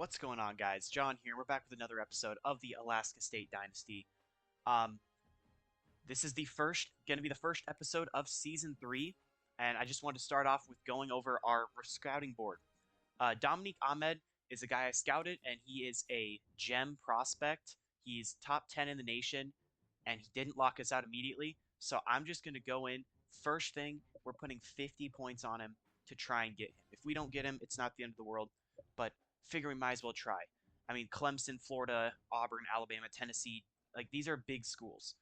What's going on, guys? John here. We're back with another episode of the Alaska State Dynasty. Um, this is going to be the first episode of season 3, and I just wanted to start off with going over our scouting board. Dominique Ahmed is a guy I scouted, and he is a gem prospect. He's top 10 in the nation, and he didn't lock us out immediately. So I'm just going to go in. First thing, we're putting 50 points on him to try and get him. If we don't get him, it's not the end of the world, but figure we might as well try. I mean, Clemson, Florida, Auburn, Alabama, Tennessee, like these are big schools.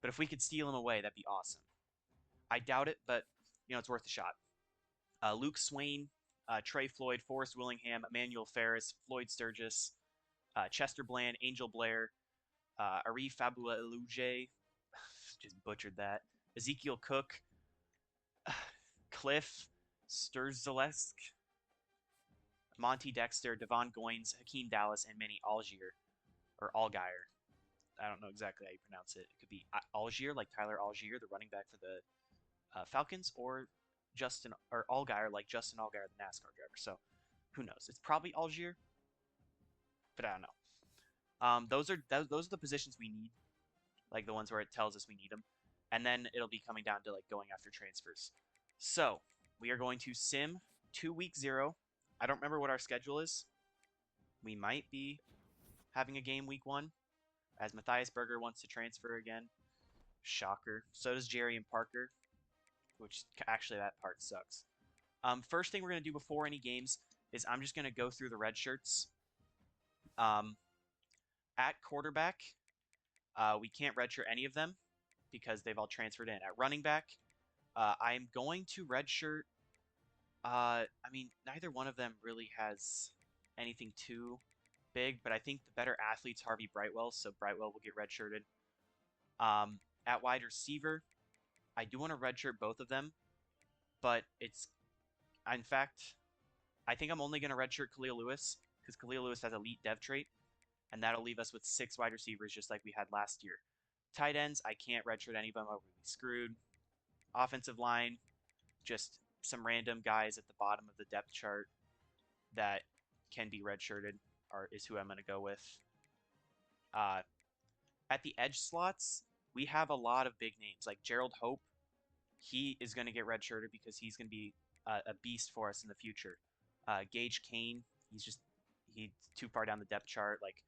But if we could steal him away, that'd be awesome. I doubt it, but it's worth a shot. Luke Swain, Trey Floyd, Forrest Willingham, Emmanuel Ferris, Floyd Sturgis, Chester Bland, Angel Blair, Ari Fabula Iluje, just butchered that. Ezekiel Cook, Cliff Sturzelsk, Monty Dexter, Devon Goins, Hakeem Dallas, and Manny Algier, or Allgaier. I don't know exactly how you pronounce it. It could be Algier, like Tyler Algier, the running back for the Falcons, or Justin or Allgaier, like Justin Allgaier, the NASCAR driver. So who knows? It's probably Algier, but I don't know. Those are the positions we need, like the ones where it tells us we need them, and then it'll be coming down to like going after transfers. So we are going to sim 2 week 0. I don't remember what our schedule is. We might be having a game week 1, as Matthias Berger wants to transfer again. Shocker. So does Jerry and Parker, which actually that part sucks. First thing we're going to do before any games is I'm just going to go through the red shirts. At quarterback, we can't redshirt any of them because they've all transferred in. At running back, I'm going to redshirt. I mean, neither one of them really has anything too big, but I think the better athlete's Harvey Brightwell, so Brightwell will get redshirted. At wide receiver, I do want to redshirt both of them, but in fact, I think I'm only going to redshirt Khalil Lewis because Khalil Lewis has elite dev trait, and that'll leave us with 6 wide receivers just like we had last year. Tight ends, I can't redshirt any of them. I'll be screwed. Offensive line, just some random guys at the bottom of the depth chart that can be redshirted is who I'm going to go with. At the edge slots, we have a lot of big names like Gerald Hope. He is going to get redshirted because he's going to be a beast for us in the future. Gage Kane, he's too far down the depth chart. Like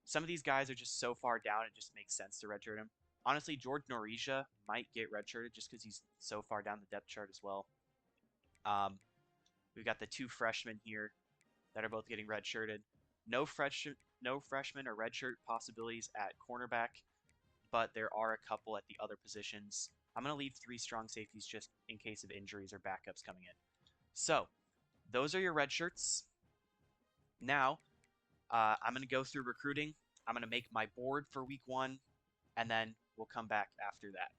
some of these guys are just so far down, it just makes sense to redshirt him. Honestly, George Norija might get redshirted just because he's so far down the depth chart as well. We've got the 2 freshmen here that are both getting redshirted. No freshmen or redshirt possibilities at cornerback, but there are a couple at the other positions. I'm going to leave 3 strong safeties just in case of injuries or backups coming in. So, those are your redshirts. Now, I'm going to go through recruiting. I'm going to make my board for week 1, and then we'll come back after that.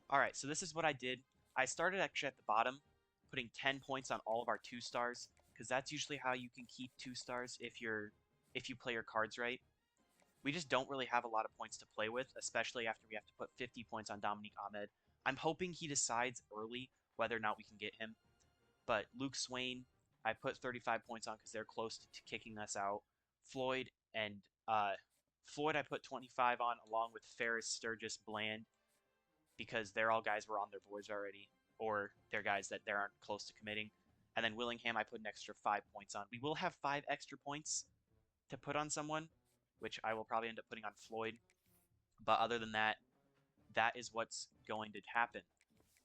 All right, so this is what I did. I started actually at the bottom, putting 10 points on all of our 2 stars, because that's usually how you can keep 2 stars if you play your cards right. We just don't really have a lot of points to play with, especially after we have to put 50 points on Dominique Ahmed. I'm hoping he decides early whether or not we can get him. But Luke Swain, I put 35 points on because they're close to kicking us out. Floyd, I put 25 on along with Ferris, Sturgis, Bland, because they're all guys who are on their boards already, or they're guys that they aren't close to committing. And then Willingham, I put an extra 5 points on. We will have 5 extra points to put on someone, which I will probably end up putting on Floyd. But other than that, that is what's going to happen.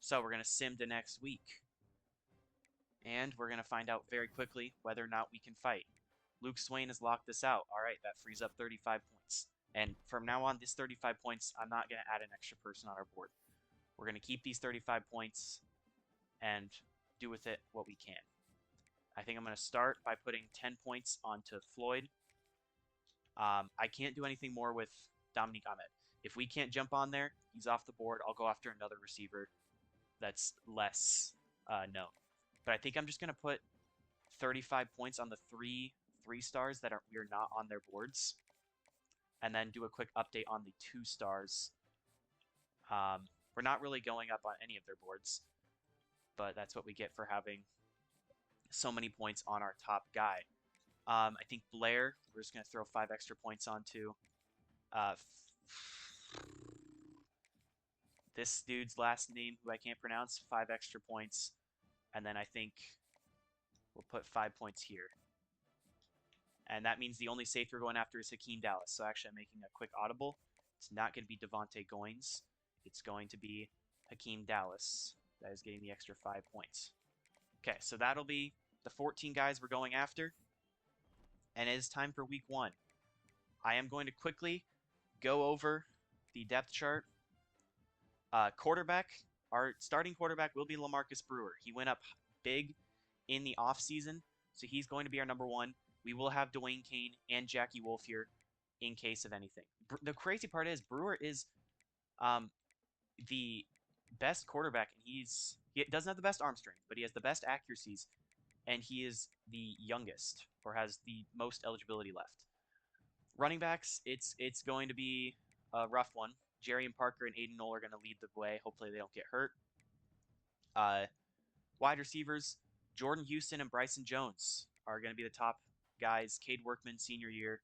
So we're going to sim to next week. And we're going to find out very quickly whether or not we can fight. Luke Swain has locked this out. All right, that frees up 35 points. And from now on, this 35 points, I'm not going to add an extra person on our board. We're going to keep these 35 points and do with it what we can. I think I'm going to start by putting 10 points onto Floyd. I can't do anything more with Dominique Ahmed. If we can't jump on there, he's off the board. I'll go after another receiver that's less known. But I think I'm just going to put 35 points on the 3 stars that we are not on their boards, and then do a quick update on the 2 stars. We're not really going up on any of their boards, but that's what we get for having so many points on our top guy. I think Blair, we're just going to throw 5 extra points onto. This dude's last name, who I can't pronounce, 5 extra points. And then I think we'll put 5 points here. And that means the only safe we're going after is Hakeem Dallas. So actually, I'm making a quick audible. It's not going to be Devontae Goines. It's going to be Hakeem Dallas. That is getting the extra 5 points. Okay, so that'll be the 14 guys we're going after. And it is time for week 1. I am going to quickly go over the depth chart. Quarterback, our starting quarterback will be LaMarcus Brewer. He went up big in the offseason, so he's going to be our number 1. We will have Dwayne Kane and Jackie Wolf here in case of anything. The crazy part is Brewer is the best quarterback, and he doesn't have the best arm strength, but he has the best accuracies, and he is the youngest, or has the most eligibility left. Running backs, it's going to be a rough one. Jerry and Parker and Aiden Knoll are going to lead the way. Hopefully they don't get hurt. Wide receivers, Jordan Houston and Bryson Jones are going to be the top guys. Cade Workman, senior year.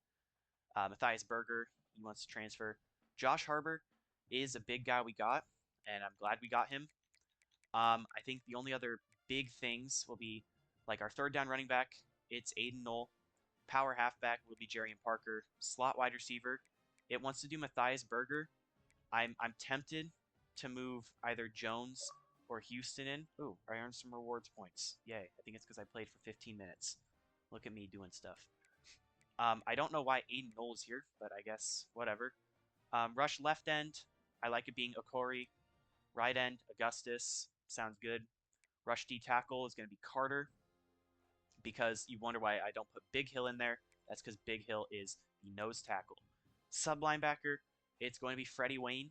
Matthias Berger, he wants to transfer. Josh Harbor is a big guy we got, and I'm glad we got him. I think the only other big things will be like our third down running back. It's Aiden Knoll. Power halfback will be Jerry and Parker. Slot wide receiver, it wants to do Matthias Berger. I'm tempted to move either Jones or Houston in. Ooh, I earned some rewards points. Yay. I think it's because I played for 15 minutes. Look at me doing stuff. I don't know why Aiden Knoll is here, but I guess whatever. Rush left end, I like it being Okori. Right end, Augustus. Sounds good. Rush D tackle is going to be Carter. Because you wonder why I don't put Big Hill in there. That's because Big Hill is the nose tackle. Sub linebacker, it's going to be Freddie Wayne.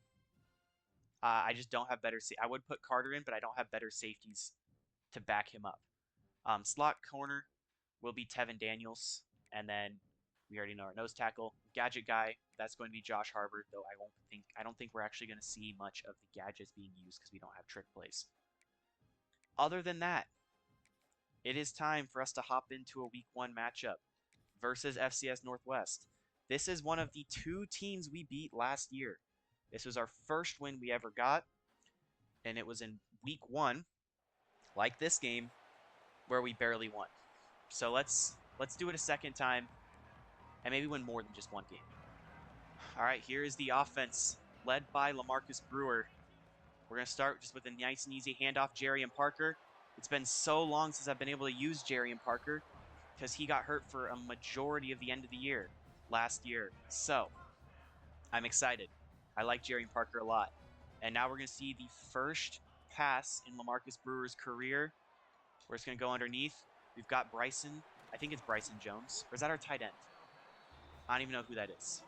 I just don't have better. I would put Carter in, but I don't have better safeties to back him up. Slot corner will be Tevin Daniels, and then we already know our nose tackle. Gadget guy, that's going to be Josh Harbor, though I don't think we're actually going to see much of the gadgets being used because we don't have trick plays. Other than that, it is time for us to hop into a week 1 matchup versus FCS Northwest. This is one of the 2 teams we beat last year. This was our first win we ever got, and it was in week 1, like this game, where we barely won. So let's do it a second time and maybe win more than just 1 game. All right, here is the offense led by LaMarcus Brewer. We're going to start just with a nice and easy handoff, Jerry and Parker. It's been so long since I've been able to use Jerry and Parker because he got hurt for a majority of the end of the year last year. So I'm excited. I like Jerry and Parker a lot. And now we're going to see the first pass in LaMarcus Brewer's career. We're just going to go underneath. We've got Bryson. I think it's Bryson Jones. Or is that our tight end? I don't even know who that is.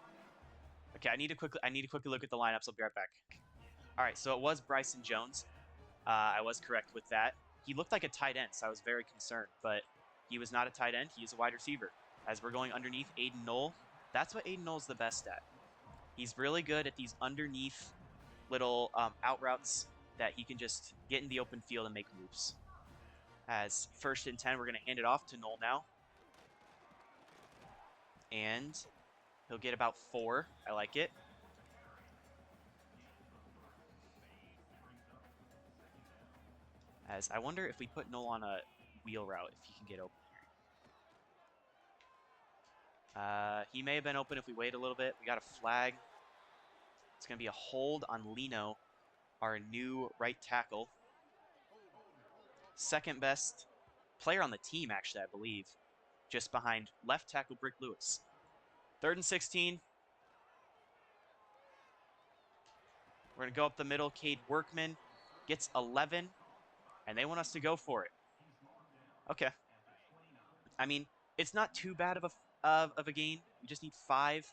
Okay, I need to quickly look at the lineups. I'll be right back. All right, so it was Bryson Jones. I was correct with that. He looked like a tight end, so I was very concerned. But he was not a tight end. He is a wide receiver. As we're going underneath Aiden Knoll, that's what Aiden Knoll's the best at. He's really good at these underneath little out routes that he can just get in the open field and make moves. As 1st and 10, we're going to hand it off to Knoll now. And he'll get about 4. I like it. As I wonder if we put Knoll on a wheel route, if he can get open here. He may have been open if we wait a little bit. We got a flag. It's going to be a hold on Lino, our new right tackle. Second best player on the team, actually, I believe. Just behind left tackle Brick Lewis. 3rd and 16. We're going to go up the middle. Cade Workman gets 11, and they want us to go for it. Okay. I mean, it's not too bad of a gain. We just need 5.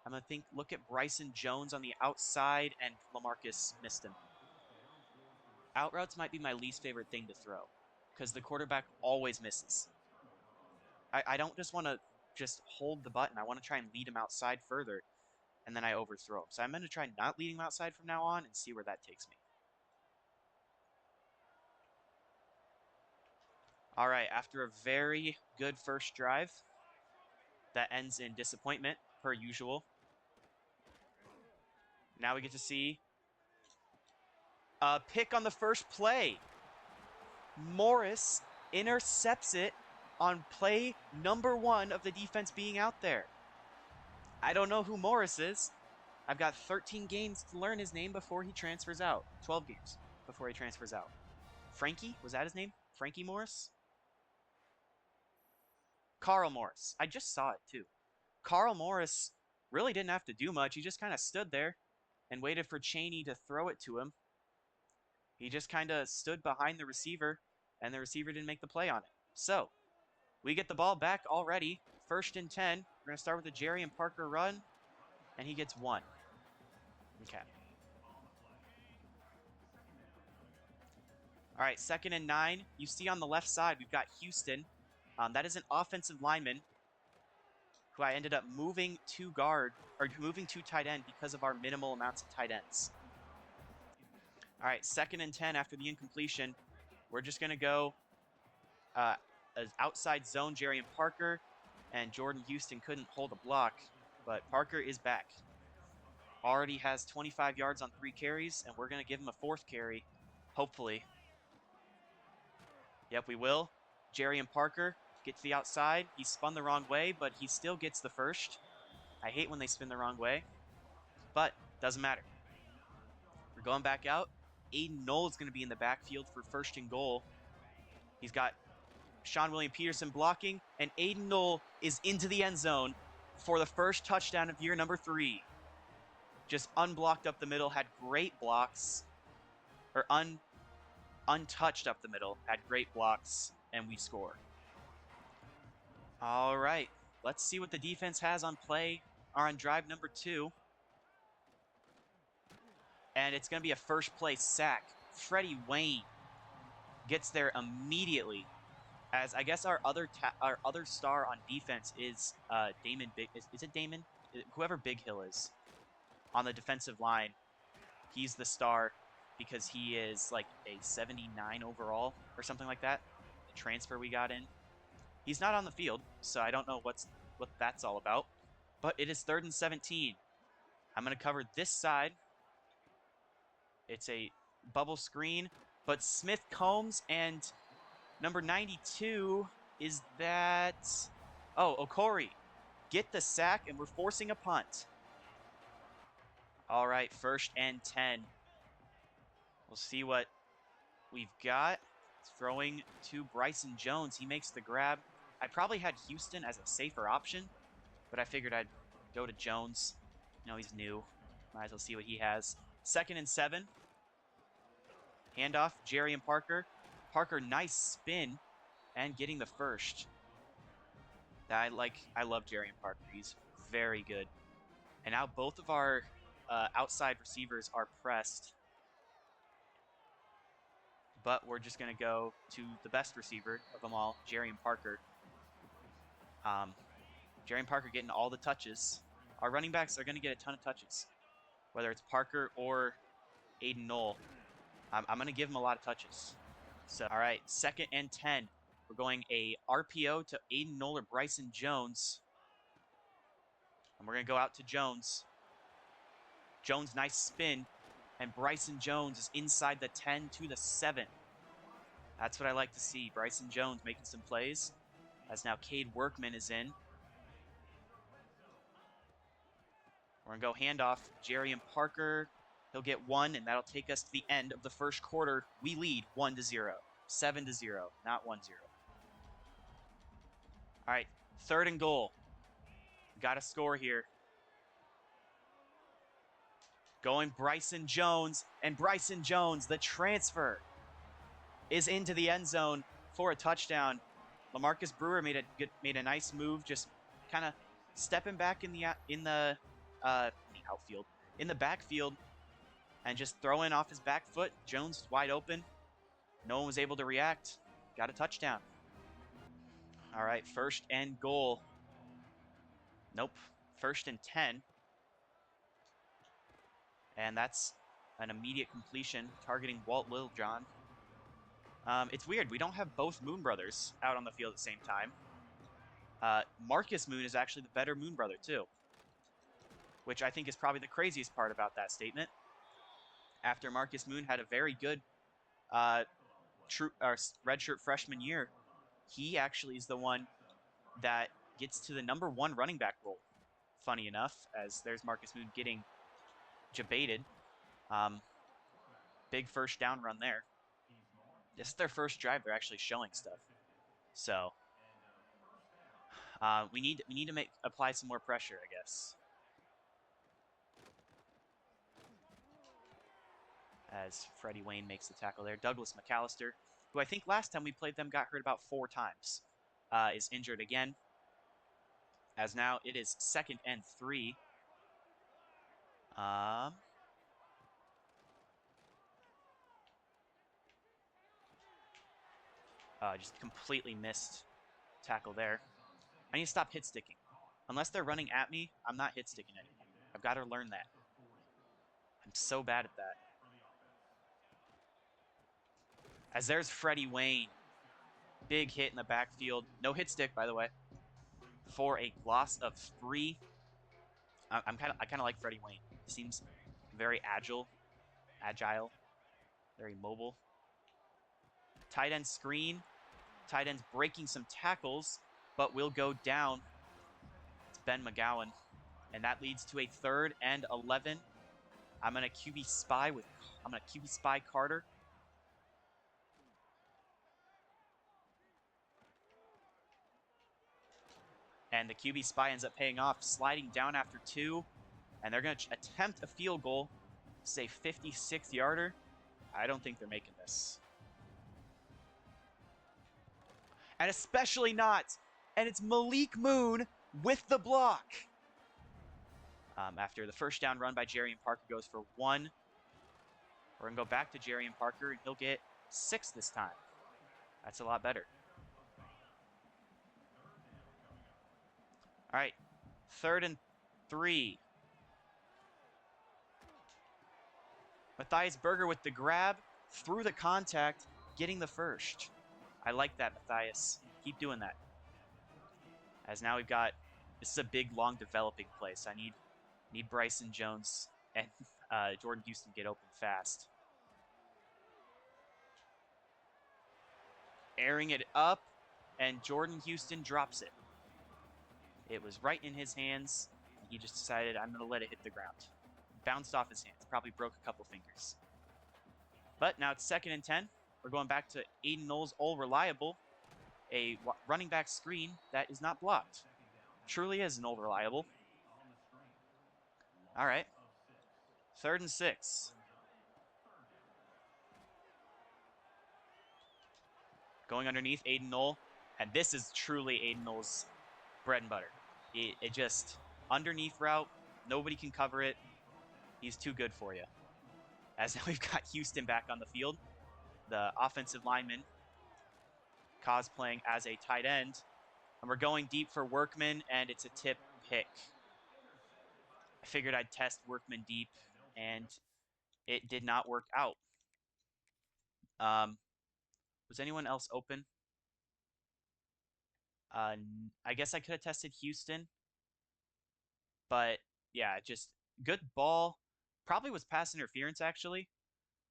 I'm going to look at Bryson Jones on the outside, and LaMarcus missed him. Out routes might be my least favorite thing to throw because the quarterback always misses. I don't just want to just hold the button. I want to try and lead him outside further, and then I overthrow him. So I'm going to try not leading him outside from now on and see where that takes me. All right, after a very good first drive, that ends in disappointment, per usual. Now we get to see a pick on the first play. Morris intercepts it on play number 1 of the defense being out there. I don't know who Morris is. I've got 13 games to learn his name before he transfers out. 12 games before he transfers out. Frankie? Was that his name? Frankie Morris? Carl Morris. I just saw it too. Carl Morris really didn't have to do much. He just kind of stood there and waited for Chaney to throw it to him. He just kind of stood behind the receiver, and the receiver didn't make the play on it. So, we get the ball back already. 1st and 10. We're going to start with a Jerry and Parker run, and he gets 1. Okay. All right, 2nd and 9. You see on the left side, we've got Houston. That is an offensive lineman who I ended up moving to guard, or moving to tight end because of our minimal amounts of tight ends. All right, 2nd and 10 after the incompletion. We're just going to go as outside zone Jerry and Parker, and Jordan Houston couldn't hold a block, but Parker is back. Already has 25 yards on 3 carries, and we're going to give him a 4th carry, hopefully. Yep, we will. Jerry and Parker get to the outside. He spun the wrong way, but he still gets the first. I hate when they spin the wrong way, but doesn't matter. We're going back out. Aiden Knoll is going to be in the backfield for 1st and goal. He's got Sean William Peterson blocking, and Aiden Knoll is into the end zone for the first touchdown of year number 3. Just unblocked up the middle, had great blocks, or untouched up the middle, had great blocks, and we score. All right, let's see what the defense has on play, or on drive number 2. And it's going to be a first play sack. Freddie Wayne gets there immediately, as I guess our other star on defense is Damon Big. Is it Damon? Whoever Big Hill is on the defensive line. He's the star because he is like a 79 overall or something like that. The transfer we got in. He's not on the field, so I don't know what that's all about. But it is 3rd and 17. I'm going to cover this side. It's a bubble screen, but Smith Combs and number 92 is that... Oh, Okori. Get the sack, and we're forcing a punt. All right, 1st and 10. We'll see what we've got. Throwing to Bryson Jones. He makes the grab. I probably had Houston as a safer option, but I figured I'd go to Jones. You know, he's new. Might as well see what he has. 2nd and 7. Handoff, Jerry and Parker. Parker, nice spin, and getting the first. I love Jerry and Parker. He's very good. And now both of our outside receivers are pressed. But we're just going to go to the best receiver of them all, Jerry and Parker. Jerry and Parker getting all the touches. Our running backs are going to get a ton of touches, whether it's Parker or Aiden Knoll. I'm going to give him a lot of touches. So, all right, 2nd and 10. We're going a RPO to Aiden Knoll or Bryson Jones. And we're going to go out to Jones. Jones, nice spin. And Bryson Jones is inside the 10 to the 7. That's what I like to see. Bryson Jones making some plays. As now Cade Workman is in. We're going to go handoff. Jerry and Parker. He'll get 1, and that'll take us to the end of the first quarter. We lead 1-0. 7-0, not 1-0. All right, 3rd and goal. Got to score here. Going Bryson Jones, and Bryson Jones, the transfer, is into the end zone for a touchdown. LaMarcus Brewer made a nice move, just kind of stepping back in the backfield, and just throwing off his back foot. Jones is wide open. No one was able to react. Got a touchdown. All right, 1st and goal. Nope, 1st and 10. And that's an immediate completion, targeting Walt Littlejohn. It's weird. We don't have both Moon Brothers out on the field at the same time. Marcus Moon is actually the better Moon brother, too. Which I think is probably the craziest part about that statement. After Marcus Moon had a very good redshirt freshman year, he actually is the one that gets to the #1 running back role. Funny enough, as there's Marcus Moon getting jebaited. Big first down run there. This is their first drive. They're actually showing stuff. So we need to apply some more pressure, I guess. As Freddie Wayne makes the tackle there. Douglas McAllister, who I think last time we played them got hurt about 4 times, is injured again. As now it is 2nd and 3. Just completely missed tackle there. I need to stop hit sticking. Unless they're running at me, I'm not hit sticking anymore. I've got to learn that. I'm so bad at that. As there's Freddie Wayne. Big hit in the backfield. No hit stick, by the way. For a loss of 3. I kind of like Freddie Wayne. He seems very agile, very mobile. Tight end screen. Tight end's breaking some tackles, but will go down. It's Ben McGowan, and that leads to a 3rd and 11. I'm gonna QB spy Carter. And the QB spy ends up paying off, sliding down after 2. And they're going to attempt a field goal, say 56-yarder. I don't think they're making this. And especially not. And it's Malik Moon with the block. After the first down run by Jerrion Parker goes for 1. We're going to go back to Jerrion Parker, and he'll get 6 this time. That's a lot better. All right, 3rd and 3. Matthias Berger with the grab, through the contact, getting the first. I like that, Matthias. Keep doing that. As now we've got, this is a big, long developing play, so I need Bryson Jones and Jordan Houston get open fast. Airing it up, and Jordan Houston drops it. It was right in his hands, and he just decided, I'm going to let it hit the ground. Bounced off his hands, probably broke a couple fingers. But now it's 2nd and 10. We're going back to Aiden Knowles, all reliable. A running back screen that is not blocked. Truly is an old reliable. All right. 3rd and 6. Going underneath Aiden Knoll. And this is truly Aiden Knowles' bread and butter. It just, underneath route, nobody can cover it. He's too good for you. As now we've got Houston back on the field. The offensive lineman cosplaying as a tight end. And we're going deep for Workman, and it's a tip pick. I figured I'd test Workman deep, and it did not work out. Was anyone else open? I guess I could have tested Houston. But, yeah, just good ball. Probably was pass interference, actually.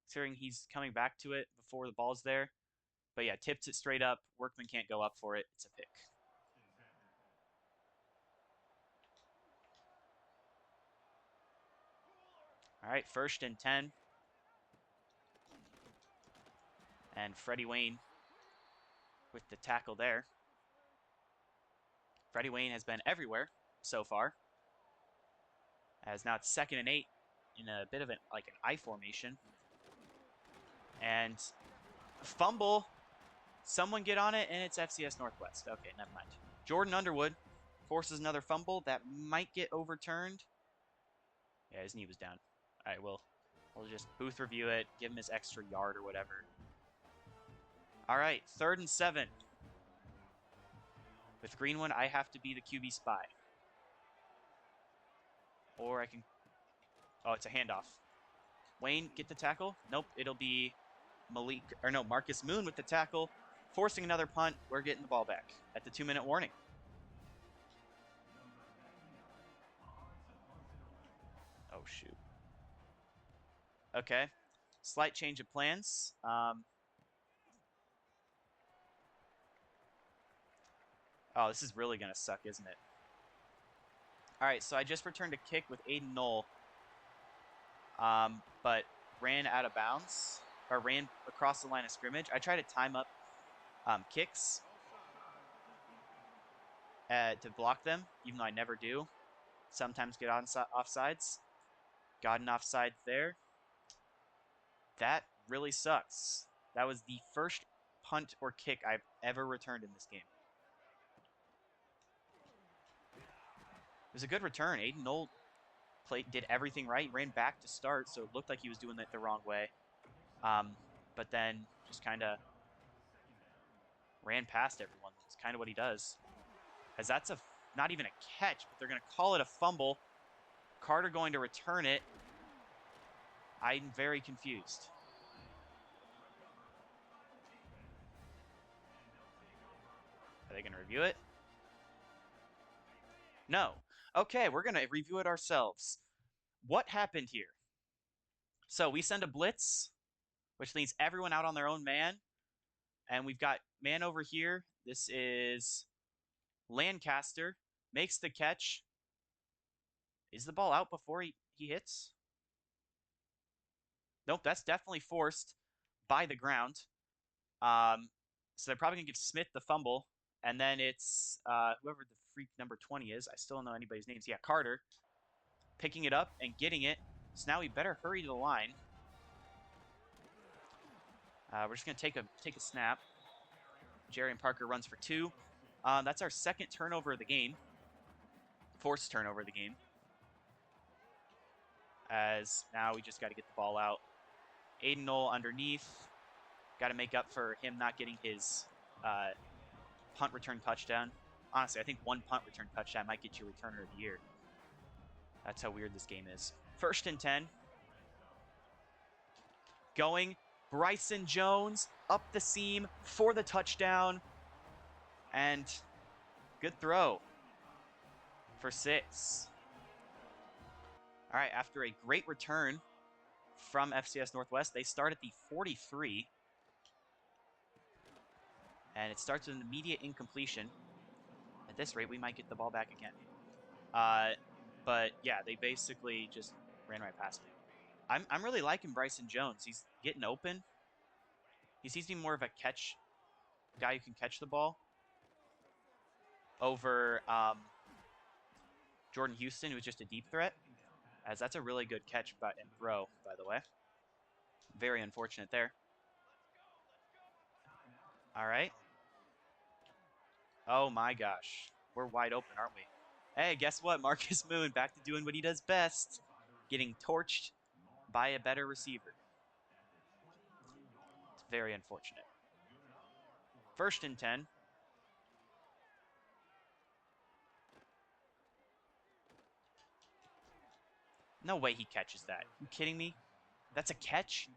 Considering he's coming back to it before the ball's there. But, yeah, tips it straight up. Workman can't go up for it. It's a pick. All right, 1st and 10. And Freddie Wayne with the tackle there. Freddie Wayne has been everywhere so far. As now it's 2nd and 8 in a bit of an I formation. And fumble. Someone get on it, and it's FCS Northwest. Okay, never mind. Jordan Underwood forces another fumble that might get overturned. Yeah, his knee was down. All right, we'll just booth review it, give him his extra yard or whatever. All right, 3rd and 7. With Greenwood, I have to be the QB spy. Or I can... Oh, it's a handoff. Wayne, get the tackle? Nope, it'll be Marcus Moon with the tackle. Forcing another punt. We're getting the ball back at the 2-minute warning. shoot. Okay. Slight change of plans. Oh, this is really going to suck, isn't it? All right, so I just returned a kick with Aiden Knoll, but ran out of bounds, or ran across the line of scrimmage. I try to time up kicks to block them, even though I never do. Sometimes get on offsides. Got an offside there. That really sucks. That was the first punt or kick I've ever returned in this game. It was a good return. Aiden Knoll did everything right. Ran back to start, so it looked like he was doing it the wrong way. But then just kind of ran past everyone. It's kind of what he does. As that's not even a catch, but they're going to call it a fumble. Carter going to return it. I'm very confused. Are they going to review it? No. Okay, we're going to review it ourselves. What happened here? So we send a blitz, which leaves everyone out on their own man. And we've got man over here. This is Lancaster. Makes the catch. Is the ball out before he hits? Nope, that's definitely forced by the ground. So they're probably going to give Smith the fumble. And then it's whoever the freak number 20 is. I still don't know anybody's names. Yeah, Carter. Picking it up and getting it. So now we better hurry to the line. We're just going to take a snap. Jerry and Parker runs for 2. That's our second turnover of the game. Forced turnover of the game. As now we just got to get the ball out. Aiden Knoll underneath. Got to make up for him not getting his punt return touchdown. Honestly, I think one punt return touchdown might get you returner of the year. That's how weird this game is. 1st and 10. Going. Bryson Jones up the seam for the touchdown. And good throw for 6. All right, after a great return from FCS Northwest, they start at the 43. And it starts with an immediate incompletion. At this rate, we might get the ball back again. But yeah, they basically just ran right past me. I'm really liking Bryson Jones. He's getting open. He seems to be more of a catch guy who can catch the ball over Jordan Houston, who's just a deep threat. As that's a really good catch and throw, by the way. Very unfortunate there. All right. Oh my gosh. We're wide open, aren't we? Hey, guess what? Marcus Moon back to doing what he does best. Getting torched by a better receiver. It's very unfortunate. 1st and 10. No way he catches that. You kidding me? That's a catch?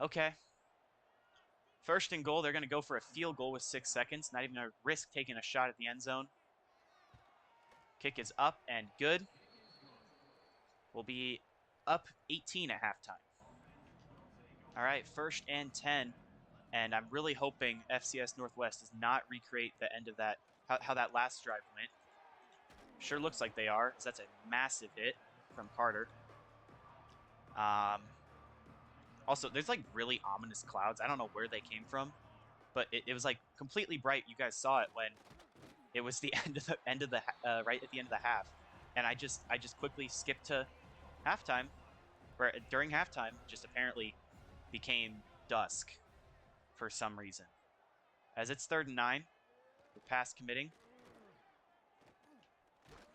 Okay. 1st and goal. They're going to go for a field goal with 6 seconds. Not even going to risk taking a shot at the end zone. Kick is up and good. We'll be up 18 at halftime. All right, 1st and 10. And I'm really hoping FCS Northwest does not recreate the end of that, how that last drive went. Sure looks like they are, because that's a massive hit from Carter. Also, there's like really ominous clouds. I don't know where they came from, but it was like completely bright. You guys saw it when it was the end of the right at the end of the half, and I just quickly skipped to halftime, where during halftime just apparently became dusk for some reason. As it's 3rd and 9, with pass committing.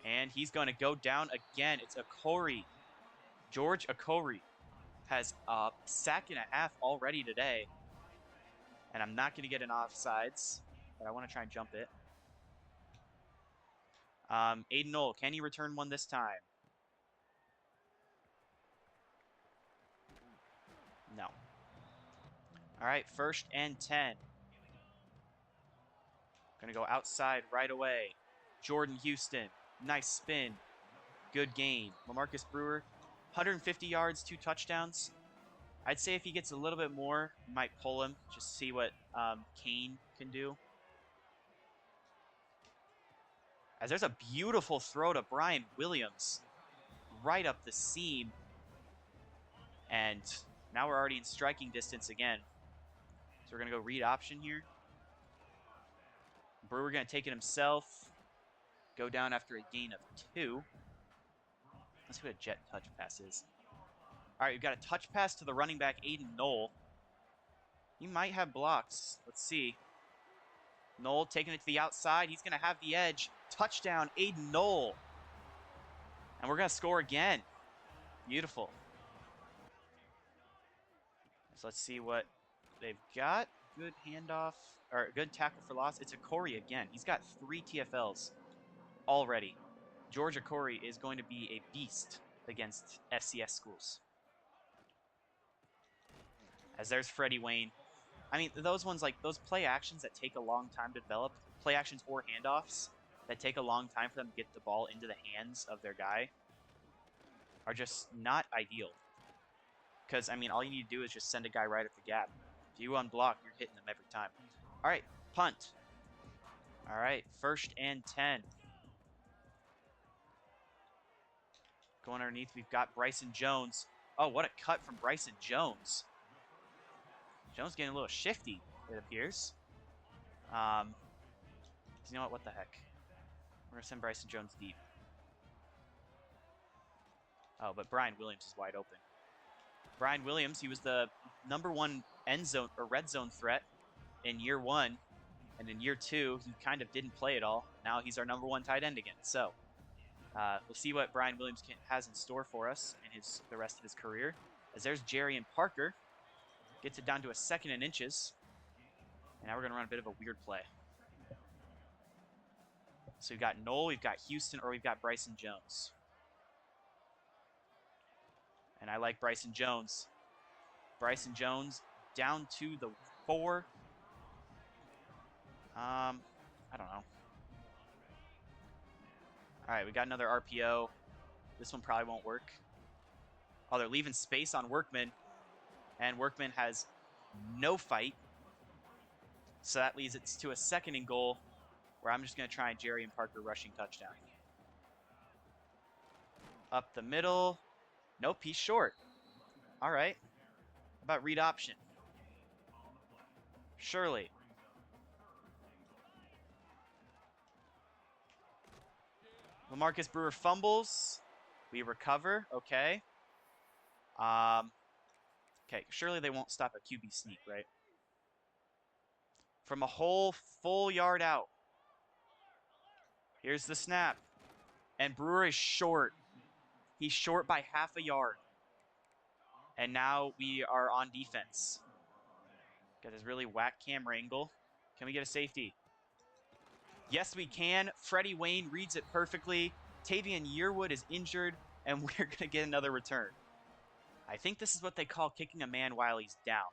And he's going to go down again. It's Okori. George Okori has a sack and a half already today. And I'm not going to get an offsides, but I want to try and jump it. Aiden Knoll, can he return one this time? No. All right, 1st and 10. Going to go outside right away. Jordan Houston, nice spin. Good gain. LaMarcus Brewer, 150 yards, 2 touchdowns. I'd say if he gets a little bit more, we might pull him. Just see what Kane can do. As there's a beautiful throw to Brian Williams. Right up the seam. And now we're already in striking distance again. So we're going to go read option here. Brewer going to take it himself. Go down after a gain of 2. Let's see what a jet touch pass is. All right, we've got a touch pass to the running back, Aiden Knoll. He might have blocks. Let's see. Knoll taking it to the outside. He's going to have the edge. Touchdown, Aiden Knoll. And we're going to score again. Beautiful. So let's see what they've got. Good handoff, or good tackle for loss. It's a Corey again. He's got 3 TFLs already. Georgia Corey is going to be a beast against FCS schools. As there's Freddie Wayne. I mean, those ones, like those play actions that take a long time to develop, play actions or handoffs that take a long time for them to get the ball into the hands of their guy, are just not ideal. Because, I mean, all you need to do is just send a guy right at the gap. If you unblock, you're hitting them every time. All right, punt. All right, 1st and 10. Going underneath, we've got Bryson Jones. Oh, what a cut from Bryson Jones. Jones getting a little shifty, it appears. You know what the heck? We're going to send Bryson Jones deep. Oh, but Brian Williams is wide open. Brian Williams, he was the #1 end zone or red zone threat in year 1. And in year 2, he kind of didn't play at all. Now he's our #1 tight end again. So we'll see what Brian Williams has in store for us in the rest of his career. As there's Jerry and Parker. Gets it down to a 2nd and inches. And now we're going to run a bit of a weird play. So we've got Knoll, we've got Houston, or we've got Bryson Jones. And I like Bryson Jones. Bryson Jones down to the 4. I don't know. All right, we got another RPO. This one probably won't work. Oh, they're leaving space on Workman. And Workman has no fight. So that leads it to a 2nd and goal, where I'm just going to try and Jerry and Parker rushing touchdown. Up the middle. Nope, he's short. All right. How about read option? Shirley. LaMarcus Brewer fumbles. We recover. Okay. Okay, surely they won't stop a QB sneak, right? From a whole full yard out. Here's the snap. And Brewer is short. He's short by half a yard. And now we are on defense. Got this really whack camera angle. Can we get a safety? Yes, we can. Freddie Wayne reads it perfectly. Tavian Yearwood is injured, and we're going to get another return. I think this is what they call kicking a man while he's down.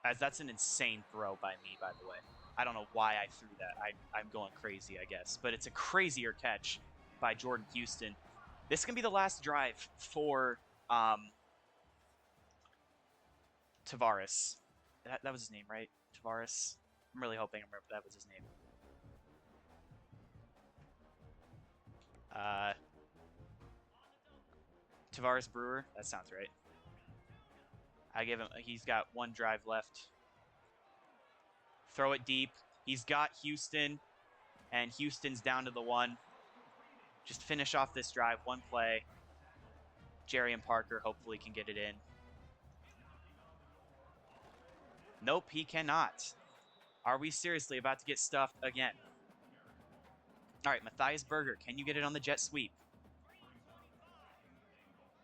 As that's an insane throw by me, by the way. I don't know why I threw that. I'm going crazy, I guess. But it's a crazier catch by Jordan Houston. This can be the last drive for Tavares. That was his name, right? Tavares. I'm really hoping I remember that was his name. Tavares Brewer. That sounds right. I give him. He's got 1 drive left. Throw it deep. He's got Houston, and Houston's down to the 1. Just finish off this drive. 1 play. Jerry and Parker hopefully can get it in. Nope, he cannot. Are we seriously about to get stuffed again? All right, Matthias Berger, can you get it on the jet sweep?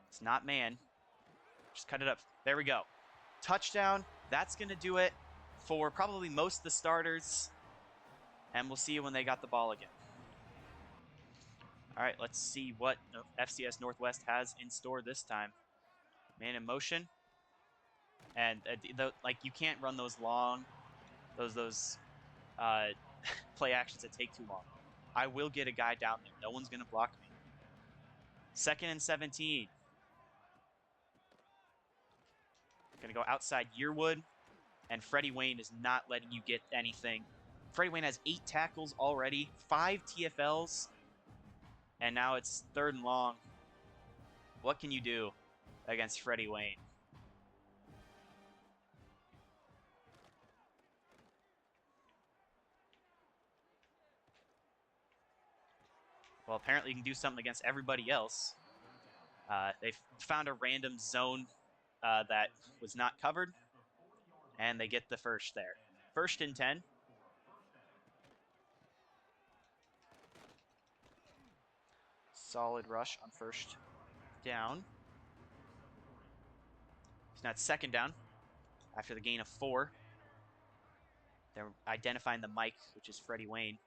It's not man. Just cut it up. There we go. Touchdown. That's going to do it for probably most of the starters. And we'll see you when they got the ball again. All right, let's see what FCS Northwest has in store this time. Man in motion. And like you can't run those long, those play actions that take too long. I will get a guy down there. No one's going to block me. 2nd and 17. Going to go outside Yearwood, and Freddie Wayne is not letting you get anything. Freddie Wayne has 8 tackles already, 5 TFLs, and now it's 3rd and long. What can you do against Freddie Wayne? Well, apparently you can do something against everybody else. They found a random zone that was not covered, and they get the first there. 1st and 10. Solid rush on 1st down. So now it's 2nd down after the gain of 4. They're identifying the Mike, which is Freddie Wayne.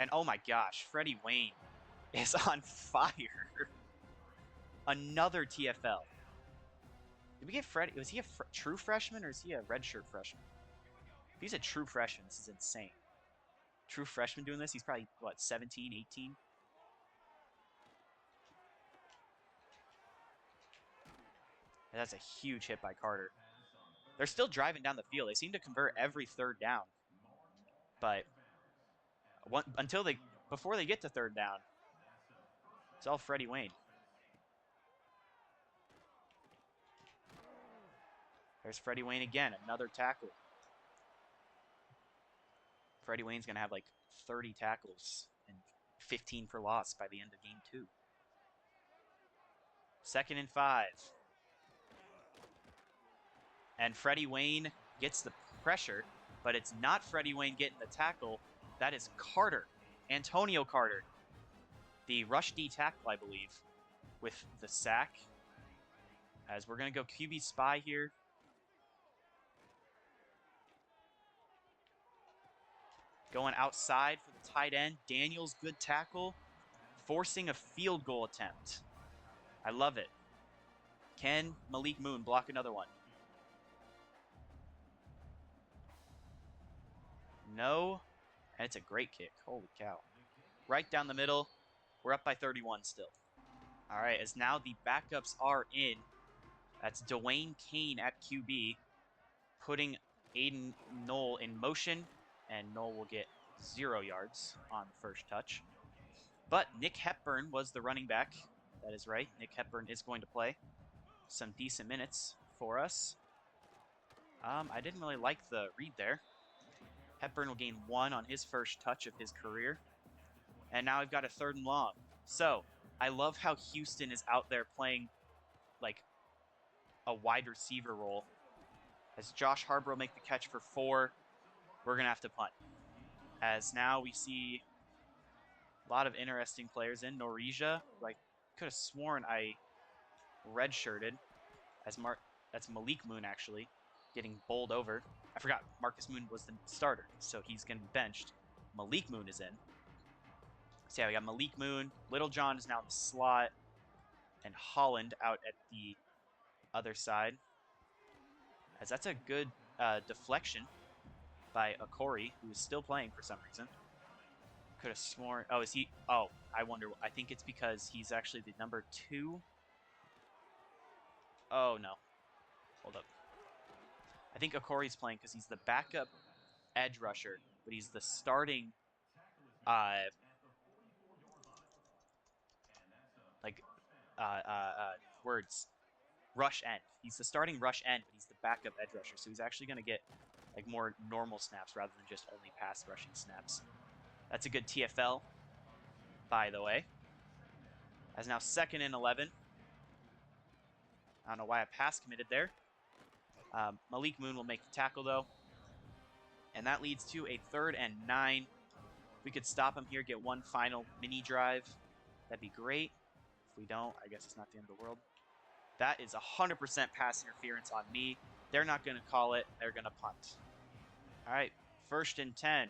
And oh my gosh, Freddie Wayne is on fire. Another TFL. Did we get Freddie? Was he a true freshman or is he a redshirt freshman? If he's a true freshman, this is insane. True freshman doing this? He's probably, what, 17, 18? And that's a huge hit by Carter. They're still driving down the field. They seem to convert every 3rd down. But before they get to 3rd down, it's all Freddie Wayne. There's Freddie Wayne again, another tackle. Freddie Wayne's going to have like 30 tackles and 15 for loss by the end of game 2. 2nd and 5. And Freddie Wayne gets the pressure, but it's not Freddie Wayne getting the tackle. That is Carter, Antonio Carter, the rush D tackle, I believe, with the sack. As we're going to go QB spy here. Going outside for the tight end. Daniels, good tackle. Forcing a field goal attempt. I love it. Can Malik Moon block another one? No. And it's a great kick. Holy cow. Right down the middle. We're up by 31 still. All right, as now the backups are in. That's Dwayne Kane at QB, putting Aiden Knoll in motion, and Knoll will get 0 yards on the first touch. But Nick Hepburn was the running back. That is right. Nick Hepburn is going to play some decent minutes for us. I didn't really like the read there. Hepburn will gain 1 on his first touch of his career. And now we've got a 3rd and long. So, I love how Houston is out there playing like a wide receiver role. As Josh Harbor will make the catch for 4, we're going to have to punt. As now we see a lot of interesting players in. Norija, who I could have sworn I redshirted. That's Malik Moon, actually, getting bowled over. I forgot Marcus Moon was the starter, so he's going to be benched. Malik Moon is in. So yeah, we got Malik Moon. Little John is now in the slot. And Holland out at the other side. As that's a good deflection by Okori, who is still playing for some reason. Could have sworn... Oh, is he... Oh, I wonder... I think it's because he's actually the number 2. Oh, no. Hold up. I think Okori's playing because he's the backup edge rusher, but he's the starting... words. Rush end. He's the starting rush end, but he's the backup edge rusher, so he's actually going to get like more normal snaps rather than just only pass rushing snaps. That's a good TFL, by the way. As now 2nd and 11. I don't know why I pass committed there. Malik Moon will make the tackle, though. And that leads to a 3rd and 9. If we could stop him here, get one final mini drive, that'd be great. If we don't, I guess it's not the end of the world. That is 100% pass interference on me. They're not going to call it. They're going to punt. All right, 1st and 10.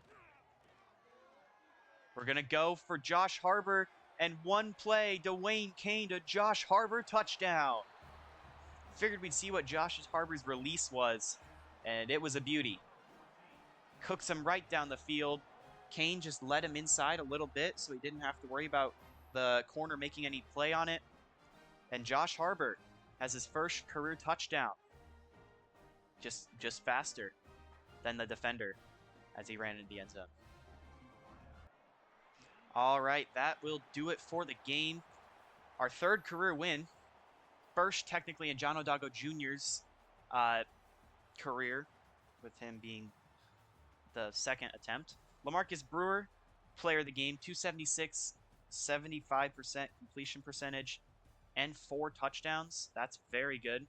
We're going to go for Josh Harbor. And one play, Dwayne Kane to Josh Harbor, touchdown. Figured we'd see what Josh Harbor's release was, and it was a beauty. Cooks him right down the field. Kane just led him inside a little bit so he didn't have to worry about the corner making any play on it. And Josh Harbert has his first career touchdown. Just faster than the defender as he ran into the end zone. All right, that will do it for the game. Our third career win. First, technically, in John O'Dago Jr.'s career, with him being the second attempt. LaMarcus Brewer, player of the game, 276, 75% completion percentage, and 4 touchdowns. That's very good.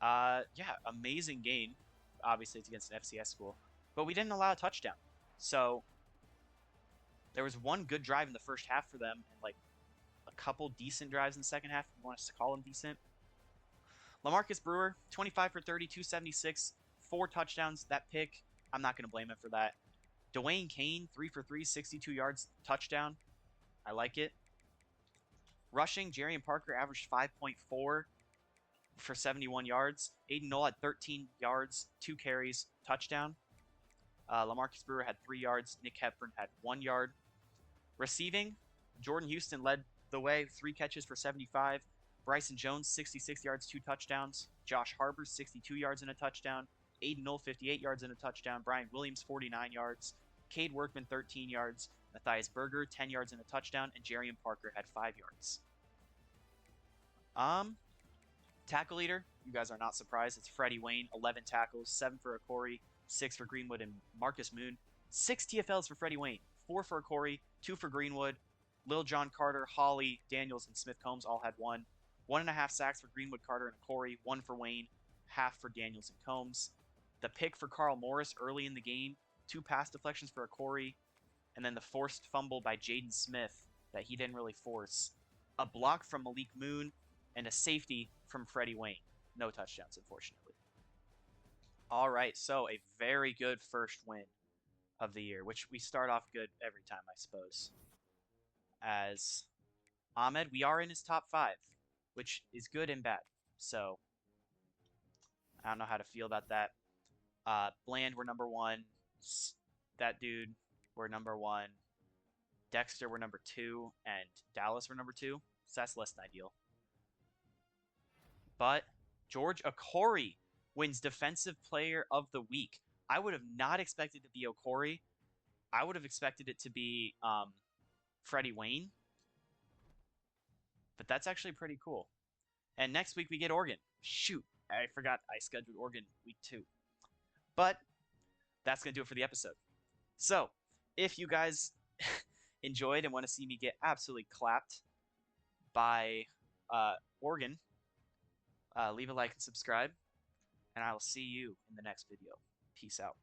Yeah, amazing game. Obviously, it's against an FCS school, but we didn't allow a touchdown. So there was one good drive in the first half for them, and like a couple decent drives in the second half. If you want us to call them decent. LaMarcus Brewer, 25 for 30, 276, 4 touchdowns. That pick, I'm not going to blame him for that. Dwayne Kane, 3 for 3, 62 yards, touchdown. I like it. Rushing, Jarian Parker averaged 5.4 for 71 yards. Aiden Knoll had 13 yards, 2 carries, touchdown. LaMarcus Brewer had 3 yards. Nick Hepburn had 1 yard. Receiving, Jordan Houston led the way, 3 catches for 75. Bryson Jones, 66 yards, 2 touchdowns. Josh Harbor, 62 yards and a touchdown. Aiden Knoll, 58 yards and a touchdown. Brian Williams, 49 yards. Cade Workman, 13 yards. Matthias Berger, 10 yards and a touchdown. And Jarian Parker had 5 yards. Tackle leader, you guys are not surprised. It's Freddie Wayne, 11 tackles, 7 for Corey, 6 for Greenwood and Marcus Moon. 6 TFLs for Freddie Wayne, 4 for Corey, 2 for Greenwood. Lil John Carter, Holly, Daniels, and Smith Combs all had 1. 1.5 sacks for Greenwood, Carter, and Corey. 1 for Wayne, half for Daniels and Combs. The pick for Carl Morris early in the game. 2 pass deflections for Corey. And then the forced fumble by Jaden Smith that he didn't really force. A block from Malik Moon and a safety from Freddie Wayne. No touchdowns, unfortunately. All right, so a very good first win of the year, which we start off good every time, I suppose. As Ahmed, we are in his top 5, which is good and bad. So I don't know how to feel about that. Bland, we're number 1. That dude, we're number 1. Dexter, we're number 2. And Dallas, we're number 2. So that's less than ideal. But George Okori wins Defensive Player of the Week. I would have not expected it to be Okori. I would have expected it to be Freddie Wayne. But that's actually pretty cool. And next week we get Oregon. Shoot, I forgot I scheduled Oregon week 2. But that's going to do it for the episode. So, if you guys enjoyed and want to see me get absolutely clapped by Oregon, leave a like and subscribe. And I will see you in the next video. Peace out.